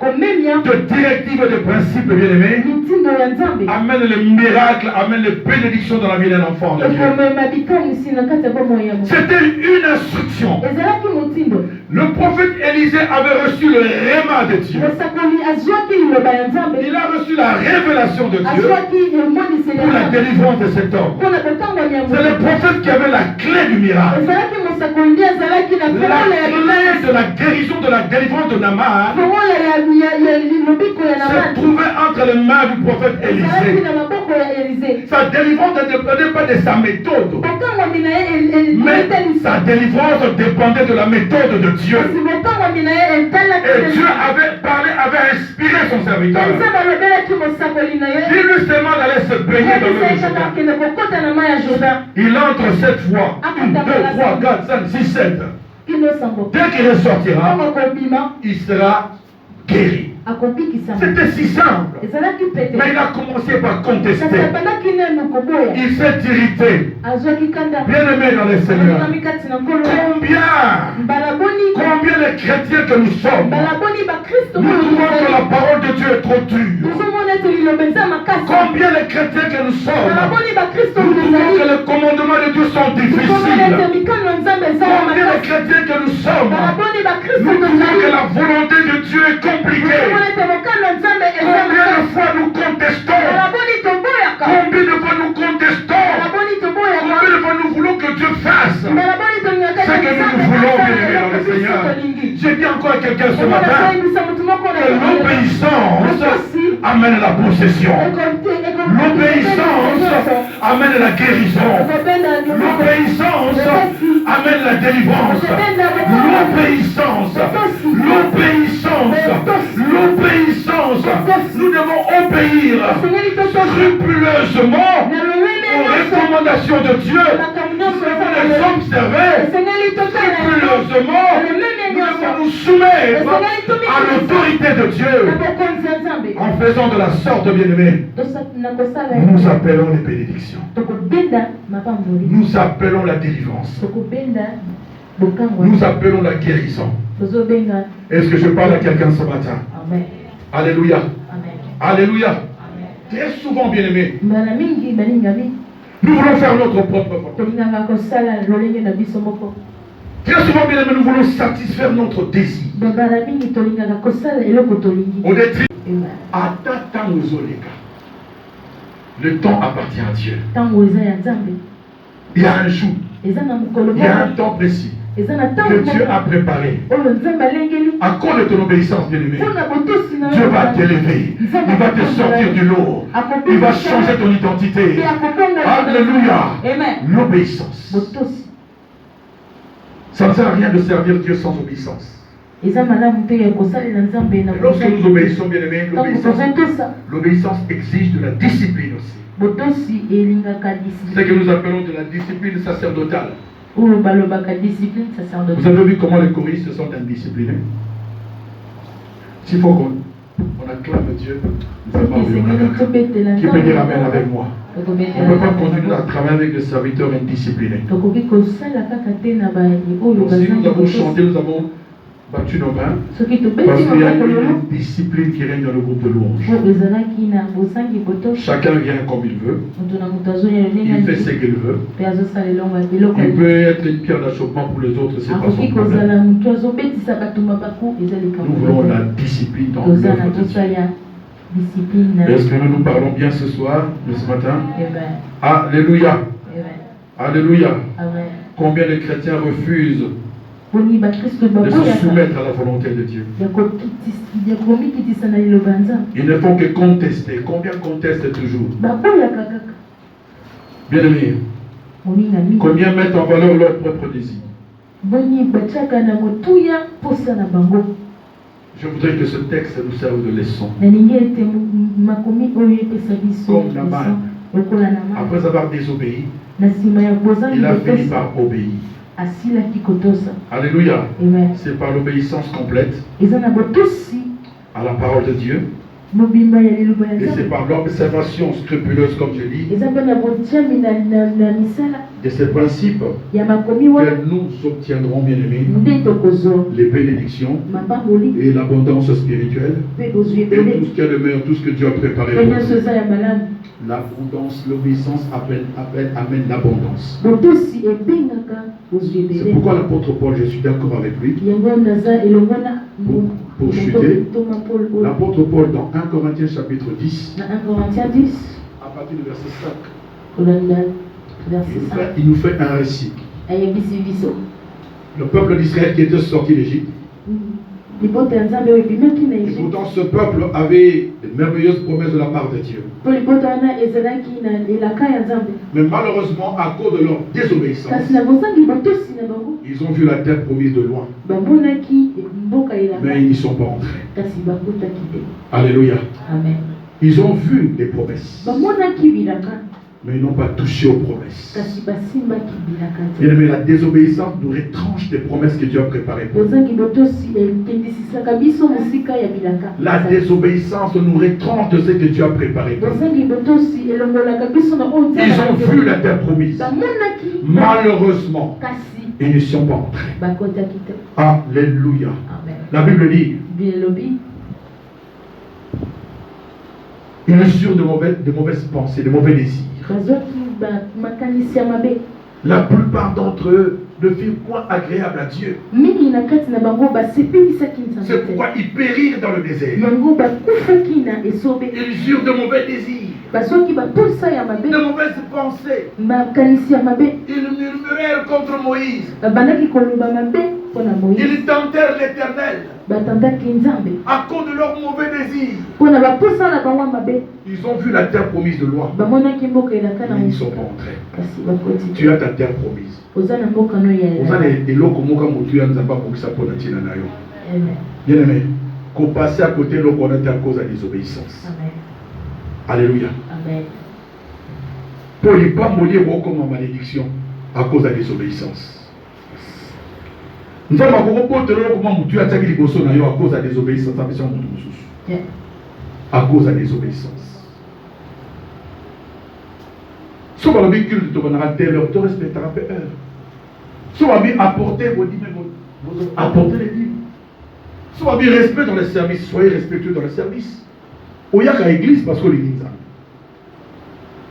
de directives et de principes, bien-aimé, amène le miracle, amène les bénédictions dans la vie d'un enfant de Dieu. C'était une instruction. Le prophète Élisée avait reçu le réma de Dieu. Il a reçu la révélation de Dieu pour la délivrance de cet homme. C'est le prophète qui avait la clé du miracle. La clé de la guérison, de la délivrance de Naaman se trouvait entre les mains du prophète Élisée. Sa délivrance ne dépendait pas de sa méthode, mais sa délivrance dépendait de la méthode de Dieu. Et Dieu avait parlé, avait inspiré son serviteur. Dis-lui seulement d'aller se baigner dans l'eau du Jourdain. Il entre 7 fois. 1, 2, 3, 4, 5, 6, 7. Dès qu'il ressortira, il sera guéri. C'était si simple. Mais il a commencé par contester. Il s'est irrité. Bien-aimé dans le Seigneur. Combien les chrétiens que nous sommes, nous trouvons que la parole de Dieu est trop dure. Combien les chrétiens que nous sommes, nous trouvons que les commandements de Dieu sont difficiles. Combien les chrétiens que nous sommes, nous trouvons que la volonté de Dieu est compliquée. Combien de fois nous contestons? Combien de fois nous contestons? Combien de fois nous voulons que Dieu fasse ce que nous voulons, bien-aimés dans le Seigneur? J'ai dit encore à quelqu'un ce matin que l'obéissance amène la possession. L'obéissance amène la guérison. L'obéissance amène la délivrance. L'obéissance. Nous devons obéir scrupuleusement aux recommandations de Dieu. Nous devons les observer scrupuleusement. Nous devons nous soumettre à l'autorité de Dieu. En faisant de la sorte, bien-aimés, nous appelons les bénédictions. Nous appelons la délivrance. Nous appelons la guérison. Est-ce que je parle à quelqu'un ce matin? Amen. Alléluia. Amen. Alléluia. Très souvent, bien-aimés, nous voulons faire notre propre volonté. Très souvent, bien-aimés, nous voulons satisfaire notre désir. Au détriment. Le temps appartient à Dieu. Il y a un jour, il y a un temps précis que Dieu a préparé. À cause de ton obéissance, bien-aimé, Dieu va t'élever. Il va te sortir du lot. Il va changer ton identité. Alléluia. L'obéissance. Ça ne sert à rien de servir Dieu sans obéissance. Et lorsque nous obéissons, bien-aimés, l'obéissance exige de la discipline aussi. C'est ce que nous appelons de la discipline sacerdotale. Vous avez vu comment les choristes se sont indisciplinés? S'il faut qu'on acclame Dieu, qui peut dire Amen avec moi? On ne peut pas continuer à travailler avec des serviteurs indisciplinés. Donc si nous avons chanté, nous avons battu nos mains, parce qu'il y a une discipline qui règne dans le groupe de louange. Chacun vient comme il veut. Il fait ce qu'il veut. Il peut être une pierre d'achoppement pour les autres, c'est pas son problème. Nous voulons la discipline dans l'œuvre de Dieu. Est-ce que nous nous parlons bien ce soir, ce matin? Alléluia. Alléluia. Combien de chrétiens refusent de se soumettre à la volonté de Dieu? Ils ne font que contester. Combien contestent toujours? Bien aimé, combien mettent en valeur leur propre désir? Je voudrais que ce texte nous serve de leçon. Comme Naaman, après avoir désobéi, il a fini par obéir. Alléluia. C'est par l'obéissance complète à la parole de Dieu. Et c'est par l'observation scrupuleuse, comme je dis, de ces principes que nous obtiendrons, bien aimés, les bénédictions et l'abondance spirituelle et tout ce qui est le meilleur, tout ce que Dieu a préparé pour nous. L'abondance, l'obéissance amène l'abondance. C'est pourquoi l'apôtre Paul, je suis d'accord avec lui, pour chuter, l'apôtre Paul dans 1 Corinthiens chapitre 10, à partir du verset 5, il nous fait un récit. Le peuple d'Israël qui était sorti d'Égypte. Et pourtant ce peuple avait de merveilleuses promesses de la part de Dieu. Mais malheureusement, à cause de leur désobéissance, ils ont vu la terre promise de loin. Mais ils n'y sont pas entrés. Alléluia. Amen. Ils ont vu les promesses. mais ils n'ont pas touché aux promesses. Bien aimé, la désobéissance nous retranche des promesses que Dieu a préparées pour nous. La désobéissance nous retranche de ce que Dieu a préparé pour nous. Ils ont vu la terre promise. Malheureusement, ils ne sont pas entrés. Alléluia. La Bible dit, ils eurent de mauvaises pensées, de mauvais désirs. La plupart d'entre eux ne firent point agréable à Dieu. C'est pourquoi ils périrent dans le désert. Ils eurent de mauvais désirs, de mauvaises pensées. Ils murmurèrent contre Moïse. Ils tentèrent l'Éternel à cause de leurs mauvais désirs. Ils ont vu la terre promise de loi, mais ils ne sont pas entrés. Tu as ta terre promise. Bien aimé, qu'on passe à côté de l'eau à cause de la désobéissance. Alléluia. Pour ne pas mourir comme en malédiction à cause de la désobéissance. Nous avons beaucoup de comment tu as attaqué les gosses à cause de la désobéissance. À cause de la désobéissance. Si on va culte, tu vas te respectera peu heure. Si on va apporter vos dîmes, apportez les dîmes. Si on va respect dans le service, soyez respectueux dans le service. Il y a qu'à l'église parce qu'on est Nzambé.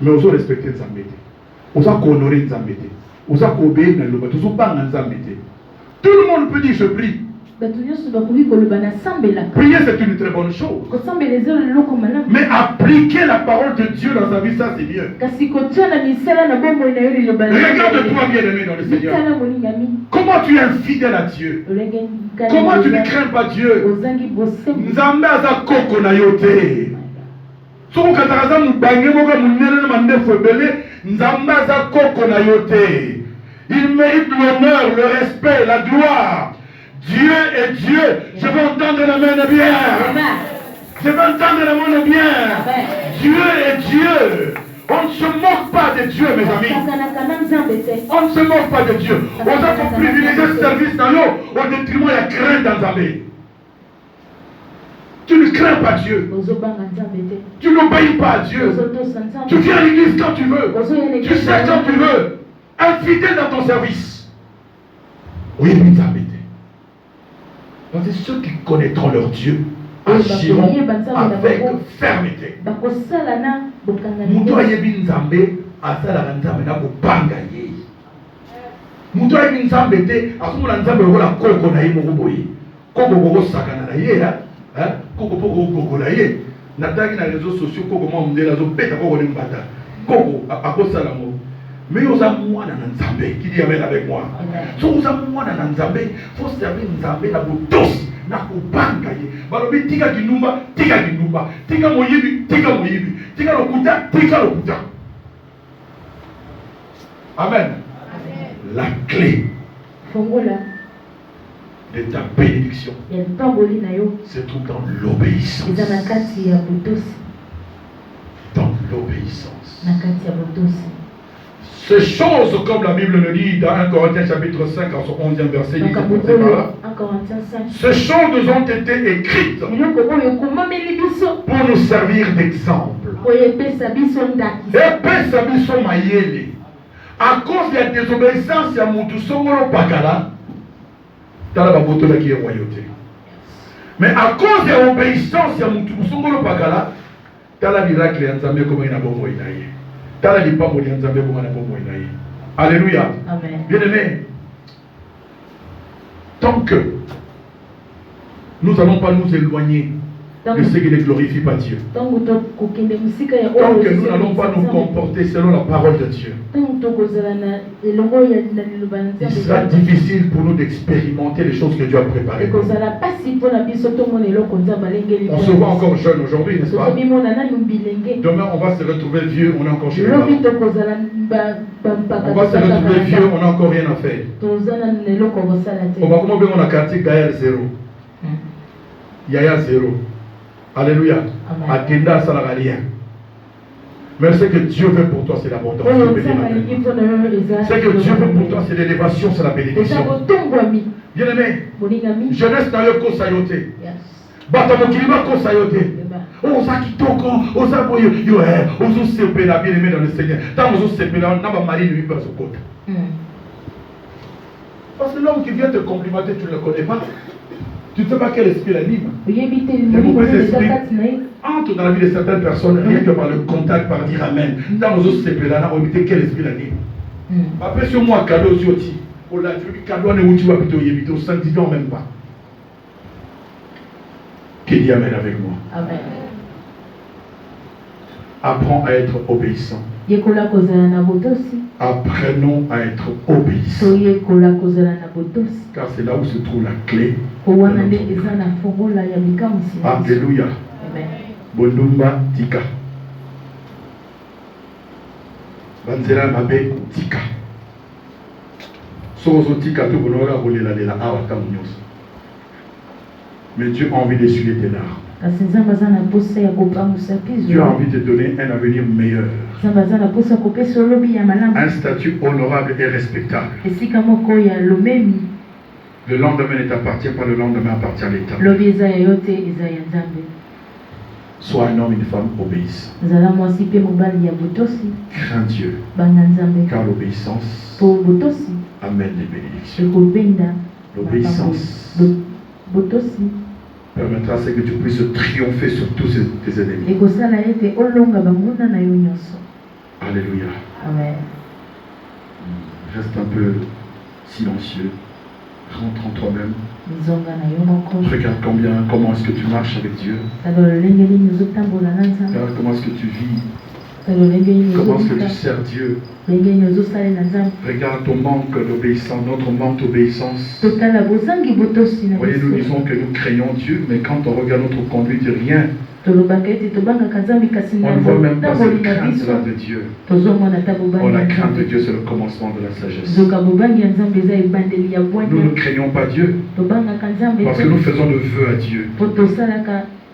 Mais on doit respecter Nzambé. On doit honorer Nzambé. On doit obéir dans le bâtiment. On doit pas Nzambé. Tout le monde peut dire je prie. Prier, c'est une très bonne chose. Mais appliquer la parole de Dieu dans sa vie, ça c'est mieux. Regarde-toi bien aimé dans le Seigneur. Comment tu es infidèle à Dieu? Comment tu ne crains pas Dieu? Nzambe aza koko na yote. Soko kataraza mubange moka munene mande febele. Nzambe aza koko na yote. Il mérite l'honneur, le respect, la gloire. Dieu est Dieu. Je veux entendre la main de bien. Je veux entendre la main de bien. Dieu est Dieu. On ne se moque pas de Dieu, mes amis. On ne se moque pas de Dieu. On a privilégié ce service dans l'eau au détriment de la crainte dans la vie. Tu ne crains pas Dieu. Tu n'obéis pas à Dieu. Tu viens à l'église quand tu veux. Tu sais quand tu veux. Infidèle dans ton service. Oui, mais ça m'aide. Parce que ceux qui connaîtront leur Dieu agiront avec fermeté. Muto ayebi nzambe asala nzambe na kopanga ye. Muto ayebi nzambe te asumula nzambe okola koko na ye moko boye. Koko koko sakana na ye koko poko koko na ye. Nataki na réseaux sociaux koko mo mndela zo beta koko ni mbata. Koko akosala mo. Mais vous avez moi dans Nzambe qui dit amen avec moi. Si vous avez moi dans Nzambe, il faut servir Nzambe na tous na kubanga ye. Balobi tika kinumba, tika moyebi, tika lokuta. Amen. La clé de ta bénédiction se trouve dans l'obéissance. Dans l'obéissance. Ces choses, comme la Bible le dit dans 1 Corinthiens chapitre 5, en son 11e verset, ces choses ont été écrites pour nous servir d'exemple. À cause de la désobéissance, il y a Moutou Songolo Pakala, mais à cause de l'obéissance, il y a Moutou Songolo Pakala, Tala miracle et Nzambe comme il a beau moïnaïe. Alléluia. Bien aimé, tant que nous n'allons pas nous éloigner de ce qui ne glorifie pas Dieu, tant que nous n'allons pas nous comporter selon la parole de Dieu, il sera difficile pour nous d'expérimenter les choses que Dieu a préparées. On se voit encore jeune aujourd'hui, n'est-ce pas? Demain, on va se retrouver vieux, on est encore chez nous. On va se retrouver vieux, on n'a encore rien à faire. On va comment on a quartier Gaël 0. Yaya 0. Alléluia. Atenda Salagalia. Mais ce que Dieu veut pour toi, c'est l'abondance. Ce que Dieu veut pour toi, c'est l'élévation, c'est la bénédiction. Bien-aimé, jeunesse n'a eu qu'au sayoté. Batamokiliba qu'au sayoté. Osa kitoko, osa boyo, yo osa sepela, bien-aimé dans le Seigneur. Tant osa sepela, on n'a pas marié lui par ce côté. Parce que l'homme qui vient te complimenter, tu ne le connais pas. Tu ne sais pas quel esprit l'anime. Le mauvais esprit entre dans la vie de certaines personnes, rien que par le contact, par dire Amen. Dans nos autres sepela, on va éviter quel esprit l'anime. Après, sur moi, cadeau aussi. On l'a vu, cadeau, on est où tu vas plutôt y éviter, au 5 ans même pas. Qui dit Amen avec moi? Amen. Apprends à être obéissant. Apprenons à être obéissants. Car c'est là où se trouve la clé. Alléluia. Bonumba tika. Banzela mabe tika. Sozo tika tout bonora rouler la awaka munyos. Mais Dieu a envie d'essuyer tes larmes. Dieu a envie de te donner un avenir meilleur. Un statut honorable et respectable. Le lendemain ne t'appartient pas, le lendemain appartient à l'État. Sois un homme et une femme obéissants. Crains Dieu. Car l'obéissance amène les bénédictions. L'obéissance permettra à ce que tu puisses triompher sur tous tes ennemis. Alléluia. Amen. Reste un peu silencieux. Rentre en toi-même. Regarde comment est-ce que tu marches avec Dieu. Regarde comment est-ce que tu vis. Comment est-ce que tu sers Dieu. Regarde ton manque d'obéissance, notre manque d'obéissance. Voyez, nous disons que nous craignons Dieu, mais quand on regarde notre conduite, rien. On ne voit même pas cette crainte-là de Dieu. Oh, la crainte de Dieu, c'est le commencement de la sagesse. Nous ne craignons pas Dieu parce que nous faisons le vœu à Dieu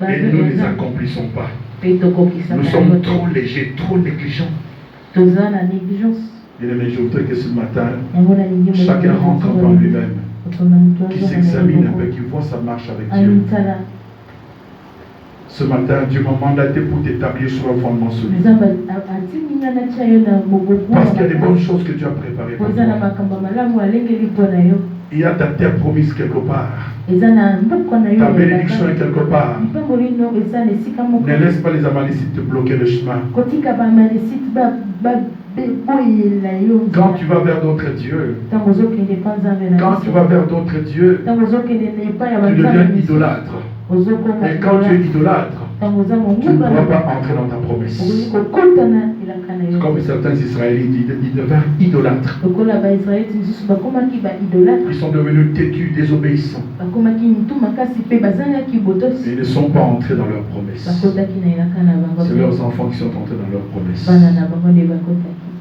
et nous ne les accomplissons pas. Nous sommes trop légers, trop négligents. Bien-aimé, je voudrais que ce matin, chacun rentre en lui-même, qui s'examine un peu, qui voit sa marche avec Dieu. Ce matin, Dieu m'a mandaté pour t'établir sur un fondement solide. Parce qu'il y a des bonnes choses que Dieu a préparées pour toi. Il y a ta terre promise quelque part. Ta bénédiction est quelque part. Ne laisse pas les Amalécites te bloquer le chemin. Quand tu vas vers d'autres dieux, tu deviens idolâtre. Et quand tu es idolâtre, tu ne pourras pas entrer dans ta promesse. Comme certains Israélites, ils devinrent idolâtres. Ils sont devenus têtus, désobéissants. Et ils ne sont pas entrés dans leur promesse. C'est leurs enfants qui sont entrés dans leur promesse.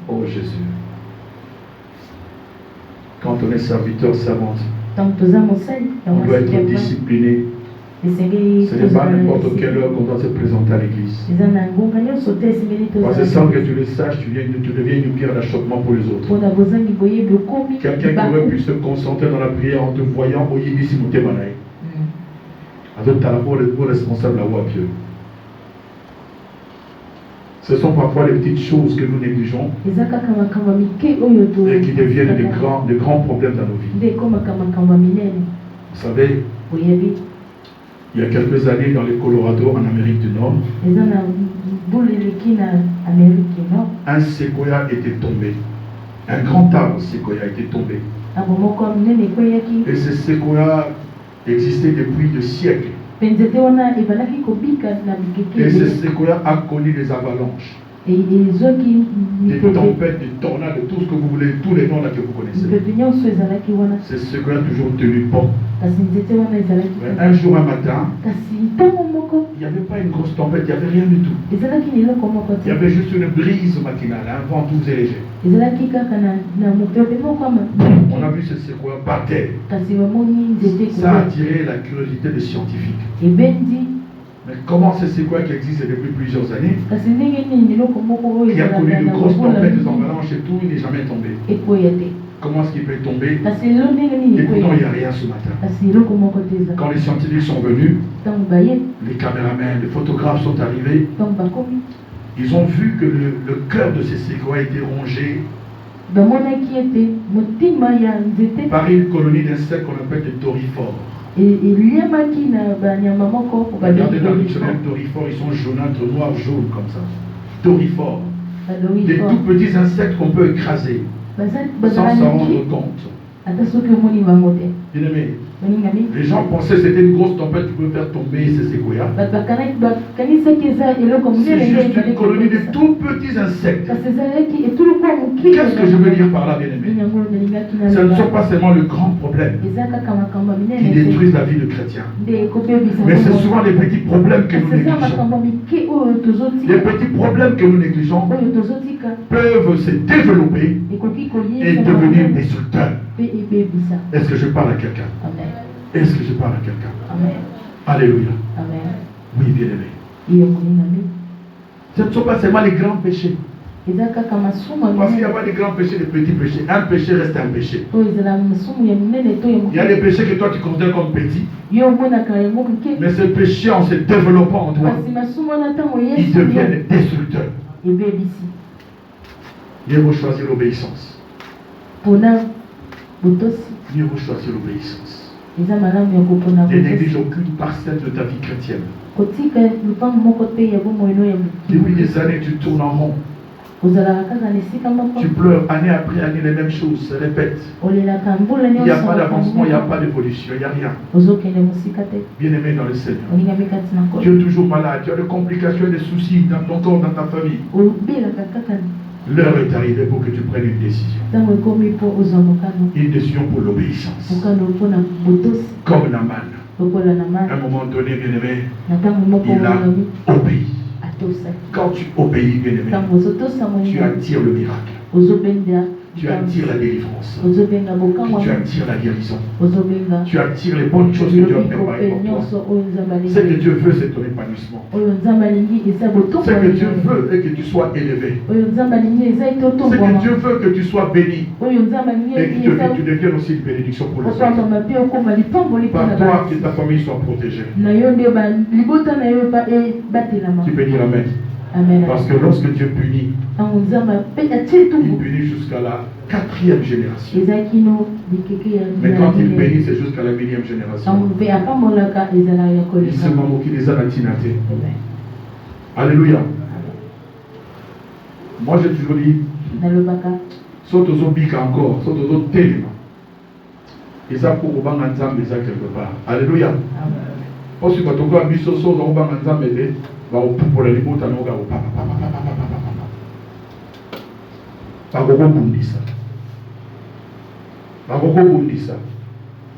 Oh Jésus. Quand on est serviteur, servante, on doit être discipliné. Ce n'est pas n'importe quelle heure qu'on doit se présenter à l'église. Parce que sans que tu le saches, tu deviens une pierre d'achoppement pour les autres. Quelqu'un qui aurait pu se concentrer dans la prière en te voyant au Yibisi Moutemanaï. Alors tu as d'abord le responsable à Dieu. Ce sont parfois les petites choses que nous négligeons et qui deviennent de grands problèmes dans nos vies. Vous savez, il y a quelques années dans le Colorado, en Amérique du Nord, un séquoia était tombé. Un grand arbre séquoia était tombé. Et ce séquoia existait depuis des siècles. Et ce séquoia a connu des avalanches. Des tempêtes, des tornades, tout ce que vous voulez, tous les noms là que vous connaissez. Ce séquoia a toujours tenu bon. Mais un jour, un matin, il n'y avait pas une grosse tempête, il n'y avait rien du tout. Il y avait juste une brise matinale, un vent tout léger. On a vu ce séquoia par terre. Ça a attiré la curiosité des scientifiques. Mais comment c'est quoi qui existe depuis plusieurs années? Qui a connu de grosses tempêtes, des avalanches et tout, il n'est jamais tombé. Comment est-ce qu'il peut tomber? Et pourtant, il n'y a rien ce matin. Quand les scientifiques sont venus, les caméramans, les photographes sont arrivés, ils ont vu que le cœur de ces séquoias a été rongé par une colonie d'insectes qu'on appelle des dorifores. Regardez dans le dictionnaire dorifores, ils sont jaunâtres, noirs, jaunes comme ça. Dorifores. Des tout petits insectes qu'on peut écraser sans s'en rendre compte. Bien-aimé, les gens pensaient que c'était une grosse tempête qui pouvait faire tomber ces séquoias. C'est juste une colonie de tout petits insectes. Qu'est-ce que je veux dire par là, bien-aimé? Ce ne sont pas seulement le grand problème qui détruisent la vie de chrétiens, mais c'est souvent les petits problèmes que nous négligeons. Les petits problèmes que nous négligeons peuvent se développer et devenir destructeurs. Est-ce que je parle à quelqu'un? Est-ce que je parle à quelqu'un? Alléluia. Oui, bien-aimé. Ce ne sont pas seulement les grands péchés. Parce qu'il n'y a pas de grands péchés, de petits péchés. Un péché reste un péché. Il y a des péchés que toi tu considères comme petits. Mais ces péchés, en se développant en toi, ils deviennent destructeurs. Mieux vaut choisir l'obéissance. Mieux vaut choisir l'obéissance. Ne néglige aucune parcelle de ta vie chrétienne. Depuis des années, tu tournes en rond. Tu pleures année après année, les mêmes choses se répètent. Il n'y a pas d'avancement, il n'y a pas d'évolution, il n'y a rien. Bien-aimé dans le Seigneur, tu es toujours malade, tu as des complications, des soucis dans ton corps, dans ta famille. L'heure est arrivée pour que tu prennes une décision. Une décision pour l'obéissance. Comme Naaman. À un moment donné, bien-aimé, il a obéi. Quand tu obéis, bien-aimé, tu attires le miracle. Tu attires la délivrance. Tu attires la guérison. Tu attires les bonnes choses que Dieu a préparées pour toi. Ce que Dieu veut, c'est ton épanouissement. Ce que Dieu veut, c'est que tu sois élevé. Ce que Dieu veut, que tu sois béni. Et que tu deviennes aussi une bénédiction pour les autres. Par toi, que ta famille soit protégée. Tu peux dire Amen. Parce que lorsque Dieu punit, il punit jusqu'à la 4e génération. Mais quand il bénit, c'est jusqu'à la 1000e génération. Il se maman qui les a natinate. Alléluia. Moi j'ai toujours dit, saute aux obiques encore, saute aux autres tellement. Et ça pour Oban Nzambe, ça quelque part. Alléluia. Parce que quand on voit Bisso, saute aux Oban Nzambe, pour les mots, tu as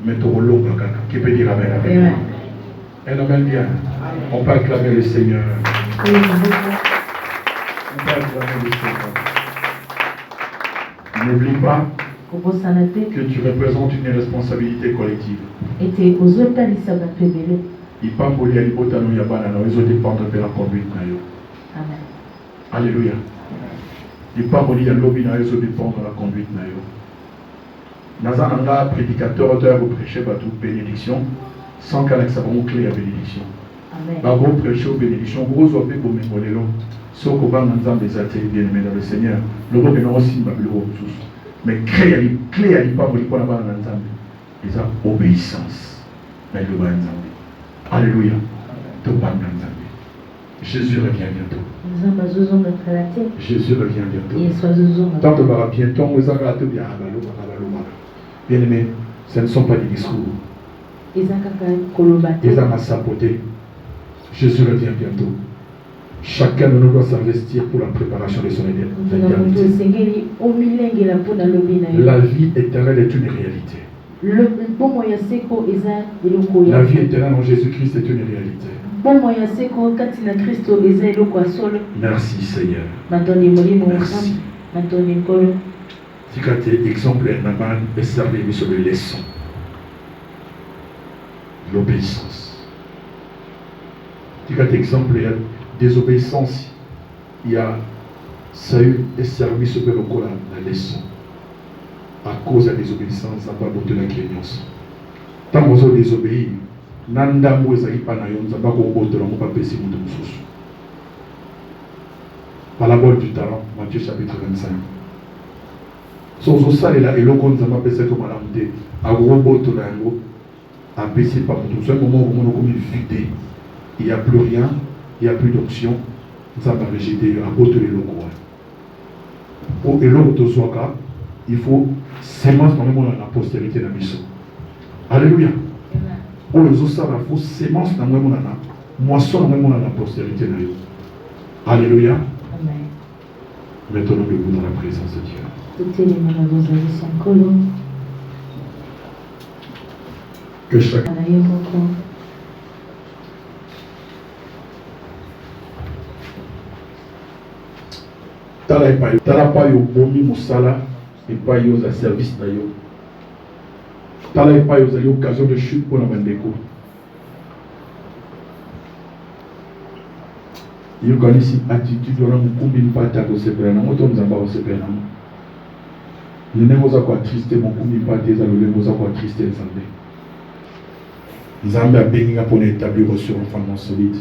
mais tu qui peut dire Amen avec moi. Un Amen bien. On peut acclamer le Seigneur. On peut acclamer le Seigneur. N'oublie pas que tu représentes une responsabilité collective. Il pas pour les botano yabana na ils dépendre de la conduite na yo. Amen. Alléluia. Il pas pour les lobby na ils dépendre de la conduite na yo. Nazananga prédicateur doit vous prêcher par toute bénédiction sans qu'elle ait sa clé à bénédiction. Amen. Ba vous prêcher bénédiction gros obé pour mengolelo. Soko ba nzambe zate bien-aimé dans le Seigneur. Le bon non aussi ba le tous. Mais clé à pas pour la ba nzambe. Et ça obéissance. Mais le ba nzambe. Alléluia. Jésus revient bientôt. Jésus revient bientôt. Tant que va bientôt, bien aimé, ce ne sont pas des discours. Ils ont saboté. Jésus revient bientôt. Chacun de nous doit s'investir pour la préparation de son éternité. La vie éternelle est une réalité. La vie éternelle en Jésus-Christ est une réalité. Merci Seigneur. Merci. Si tu es exemplaire, Naaman est servi sur les leçons. L'obéissance. Tu as exemple, il y a désobéissance. Il y a Saül et service au peuple la leçon. À cause de la désobéissance, ça va botter la clémence. Tant que vous désobéissez, nanda mwezaki pa na yo nzamba ko botola mo pa pesi mutu mususu. Parabole du talent, Matthieu chapitre 25. Sozo salela eloko nzamba pesa ko malamu te. Agro botola yango a pesi pa mutu. C'est un moment où on est vidé. Il n'y a plus rien, il n'y a plus d'option. Nzamba rejeté a botola eloko. Pour eloko to soka, il faut sémence dans le monde la postérité na biso. Alléluia. Pour les autres, il faut sémence dans le monde moisson dans le monde la postérité na yo. Alléluia. Amen. Mettons-nous debout dans la présence de Dieu. Que chacun tala pa yo bomi musala et pas yo za service na yo. Tala pa yo za occasion de chute pour la bandeko. Yo connaissez attitude on a mukumbi mpata ko sepela na moto nzamba ko sepela na. Nene moza kwa triste mukumbi mpata za lole moza kwa triste nzambe. Nzambe abenga pour établir sur un fondement solide.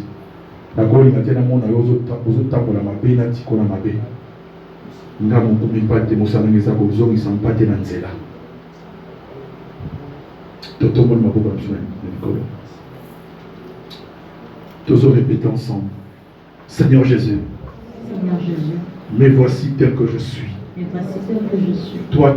D'accord, il y a tellement de choses la mabe na tiko na mabe. Nga mukumbi mpata mosana ngeza ko zongi sampate na nzela. Toto mon maboko na semaine Nicolas. Tous répétons ensemble. Seigneur Jésus, me voici tel que je suis. Toi